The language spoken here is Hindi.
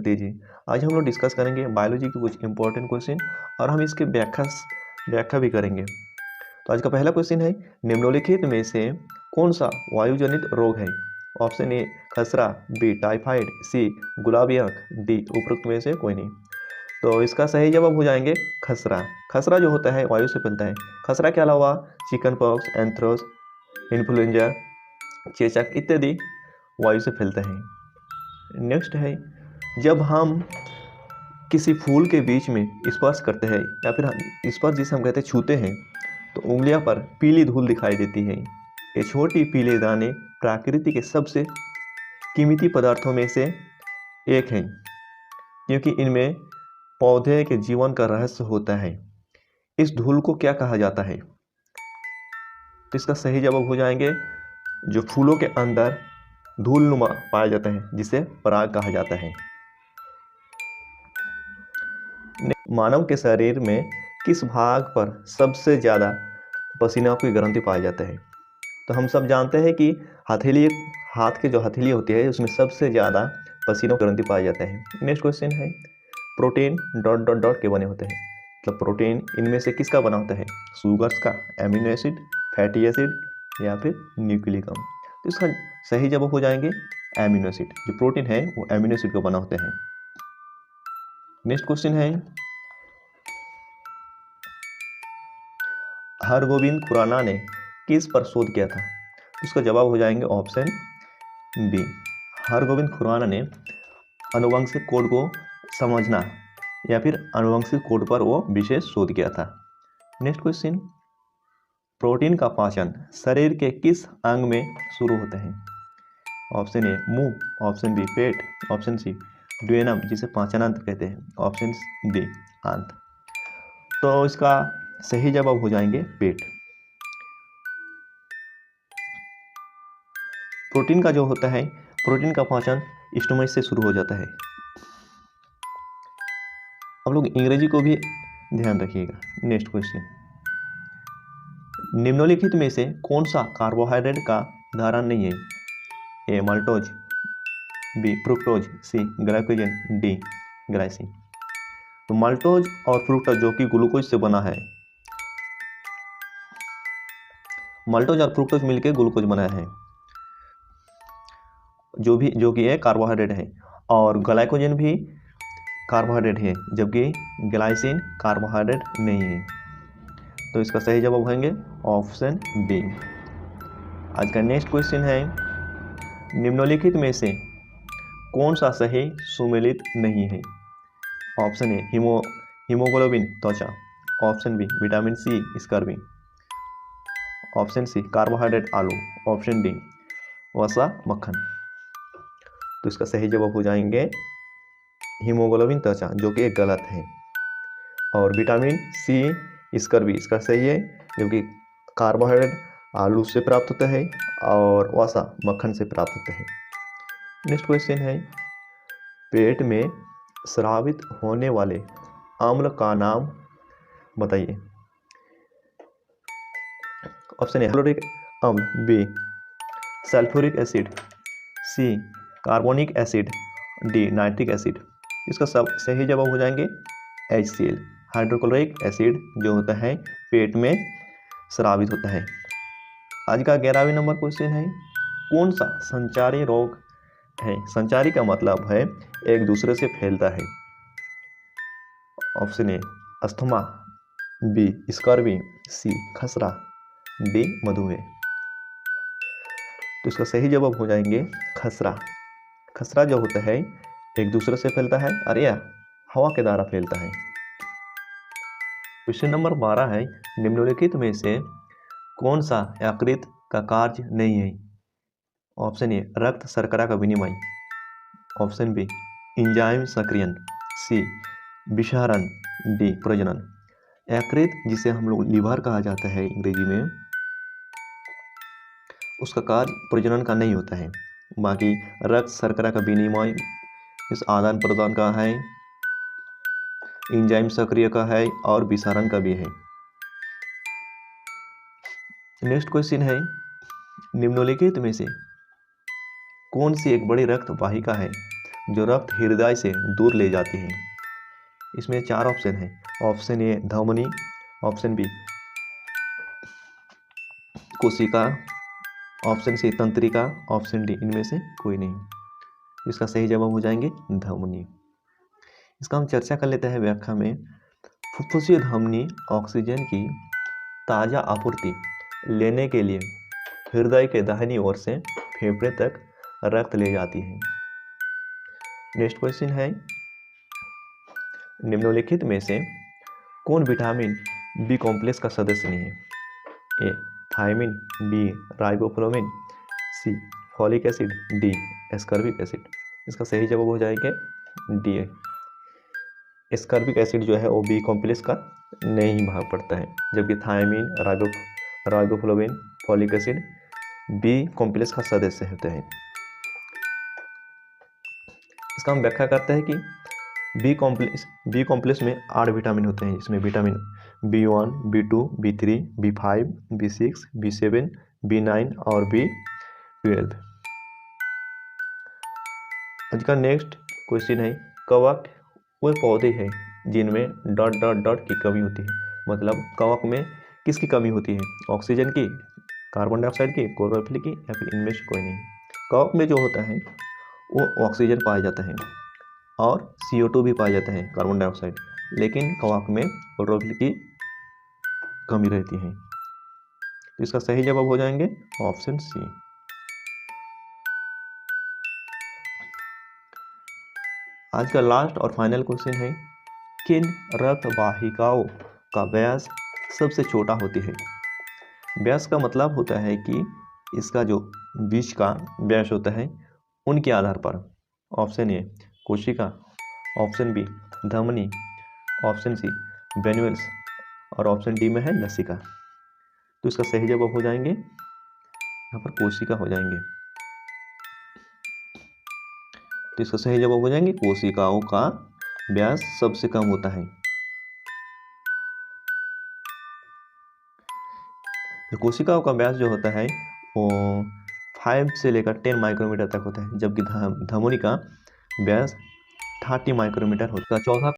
दीजिए। आज हम लोग डिस्कस करेंगे बायोलॉजी के कुछ इंपॉर्टेंट क्वेश्चन और हम इसके व्याख्या भी करेंगे। तो आज का पहला क्वेश्चन है, निम्नलिखित में से कौन सा वायुजनित रोग है? ऑप्शन ए खसरा, बी टाइफाइड, सी गुलाबी आंख, डी उपरोक्त में से कोई नहीं। तो इसका सही जवाब हो जाएंगे खसरा। खसरा जो होता है वायु से फैलता है। खसरा के अलावा चिकन पॉक्स, एंथ्रोस, इन्फ्लुएंजा, चेचक इत्यादि वायु से फैलते हैं। नेक्स्ट है, जब हम किसी फूल के बीच में स्पर्श करते हैं या फिर स्पर्श जिसे हम कहते हैं छूते हैं, तो उंगलियों पर पीली धूल दिखाई देती है। ये छोटी पीले दाने प्रकृति के सबसे कीमती पदार्थों में से एक हैं, क्योंकि इनमें पौधे के जीवन का रहस्य होता है। इस धूल को क्या कहा जाता है? तो इसका सही जवाब हो जाएंगे, जो फूलों के अंदर धूलनुमा पाया जाता है जिसे पराग कहा जाता है। मानव के शरीर में किस भाग पर सबसे ज़्यादा पसीना की ग्रंथि पाया जाता है? तो हम सब जानते हैं कि हथेली, हाथ के जो हथेली होती है उसमें सबसे ज़्यादा पसीना की ग्रंथि पाया जाता है। नेक्स्ट क्वेश्चन है, प्रोटीन ... के बने होते हैं। मतलब प्रोटीन इनमें से किसका बना होता है? शुगर्स का, एमिनो एसिड, फैटी एसिड या फिर न्यूक्लिक अम्ल। तो इसका सही जवाब हो जाएंगे एमिनो एसिड। जो प्रोटीन है वो एमिनो एसिड का बना होते हैं। नेक्स्ट क्वेश्चन है, हरगोविंद खुराना ने किस पर शोध किया था? इसका जवाब हो जाएंगे ऑप्शन बी। हरगोविंद खुराना ने आनुवंशिक कोड को समझना या फिर आनुवंशिक कोड पर वो विशेष शोध किया था। नेक्स्ट क्वेश्चन, प्रोटीन का पाचन शरीर के किस अंग में शुरू होता है? ऑप्शन ए मुंह, ऑप्शन बी पेट, ऑप्शन सी ड्यूडेनम जिसे पाचनांत कहते हैं, ऑप्शन डी आंत। तो इसका सही जवाब हो जाएंगे पेट। प्रोटीन का जो होता है, प्रोटीन का पाचन स्टोमच से शुरू हो जाता है। आप लोग अंग्रेजी को भी ध्यान रखिएगा। नेक्स्ट क्वेश्चन, निम्नलिखित में से कौन सा कार्बोहाइड्रेट का उदाहरण नहीं है? ए माल्टोज, बी फ्रुक्टोज, सी ग्लाइकोजन, डी ग्लाइसिन। तो माल्टोज और फ्रुक्टोज जो कि ग्लूकोज से बना है, माल्टोज और फ्रुक्टोज मिलकर ग्लूकोज बना है, जो कि एक कार्बोहाइड्रेट है, और ग्लाइकोजन भी कार्बोहाइड्रेट है, जबकि ग्लाइसिन कार्बोहाइड्रेट नहीं है। तो इसका सही जवाब होंगे ऑप्शन बी। आज का नेक्स्ट क्वेश्चन है, निम्नलिखित में से कौन सा सही सुमेलित नहीं है? ऑप्शन ए हीमोग्लोबिन त्वचा, option B vitamin C scurvy, option C carbohydrate आलू, ऑप्शन डी वसा मक्खन। तो इसका सही जवाब हो जाएंगे हीमोग्लोबिन त्वचा, जो कि एक गलत है, और विटामिन सी स्कर्वी इसका सही है, क्योंकि कार्बोहाइड्रेट आलू से प्राप्त होता है और वसा मक्खन से प्राप्त होता है। नेक्स्ट क्वेश्चन है, पेट में स्रावित होने वाले अम्ल का नाम बताइए। ऑप्शन ए क्लोरिक अम्ल, B sulphuric acid, C carbonic acid, D nitric acid. इसका सब सही जवाब हो जाएंगे HCl, हाइड्रोक्लोरिक एसिड जो होता है पेट में स्रावित होता है। आज का 11वें नंबर क्वेश्चन है, कौन सा संचारी रोग है? संचारी का मतलब है एक दूसरे से फैलता है। Option A asthma, B scurvy, C खसरा, डी मधुमेह। तो इसका सही जवाब हो जाएंगे खसरा। खसरा जो होता है एक दूसरे से फैलता है और यह हवा के द्वारा फैलता है। क्वेश्चन नंबर 12 है, निम्नलिखित में से कौन सा यकृत का कार्य नहीं है? ऑप्शन ए रक्त शर्करा का विनिमय, ऑप्शन बी एंजाइम सक्रियण, सी विषहरण, डी प्रजनन। यकृत जिसे हम लोग लीवर कहा जाता है अंग्रेजी में, उसका कार्य प्रजनन का नहीं होता है। बाकी रक्त शर्करा का विनिमय, इस आदान प्रदान का है, एंजाइम सक्रिय का है और विषारण का भी है। नेक्स्ट क्वेश्चन है, निम्नलिखित में से कौन सी एक बड़ी रक्त वाहिका है जो रक्त हृदय से दूर ले जाती है। इसमें 4 ऑप्शन है। ऑप्शन ए धमनी, ऑप्शन बी कोशिका, ऑप्शन सी तंत्रिका, ऑप्शन डी इनमें से कोई नहीं। इसका सही जवाब हो जाएंगे धमनी। इसका हम चर्चा कर लेते हैं व्याख्या में। फुफ्फुसीय धमनी ऑक्सीजन की ताज़ा आपूर्ति लेने के लिए हृदय के दाहिनी ओर से फेफड़े तक रक्त ले जाती है। नेक्स्ट क्वेश्चन है, निम्नलिखित में से कौन विटामिन बी कॉम्प्लेक्स का सदस्य नहीं है? A thiamine, B riboflavin, C folic acid, D ascorbic acid. इसका सही जवाब हो जाएगा डी। एस्कॉर्बिक एसिड जो है वो बी कॉम्प्लेक्स का नहीं भाग पड़ता है, जबकि thiamine, riboflavin, folic acid B complex का सदस्य होते हैं। इसका हम व्याख्या करते हैं कि बी कॉम्प्लेक्स में 8 विटामिन होते हैं, जिसमें vitamin B1, B2, B3, B5, B6, B7, B9 और B12। आज का नेक्स्ट क्वेश्चन है, कवक वे पौधे हैं जिनमें डॉट डॉट डॉट की कमी होती है। मतलब कवक में किसकी कमी होती है? ऑक्सीजन की, कार्बन डाइऑक्साइड की, क्लोरोफिल की, या फिर इनमें से कोई नहीं। कवक में जो होता है वो ऑक्सीजन पाया जाता है और CO2 भी पाया जाता है, कार्बन डाइऑक्साइड, लेकिन कवक में क्लोरोफिल की कमी रहती है। तो इसका सही जवाब हो जाएंगे ऑप्शन सी। आज का लास्ट और फाइनल क्वेश्चन है, किन रक्त वाहिकाओं का व्यास सबसे छोटा होती है? व्यास का मतलब होता है कि इसका जो बीच का व्यास होता है उनके आधार पर। ऑप्शन ए कोशिका, ऑप्शन बी धमनी, ऑप्शन सी वेन्युल्स और ऑप्शन डी में है लसिका। तो इसका सही जवाब हो जाएंगे यहाँ पर कोशिका हो जाएंगे। तो इसका सही जवाब हो जाएंगे कोशिकाओं का व्यास सबसे कम होता है। तो कोशिकाओं का व्यास जो होता है वो 5 से लेकर 10 माइक्रोमीटर तक होता है, जबकि धमनी का व्यास 30 माइक्रोमीटर होता है। चौथा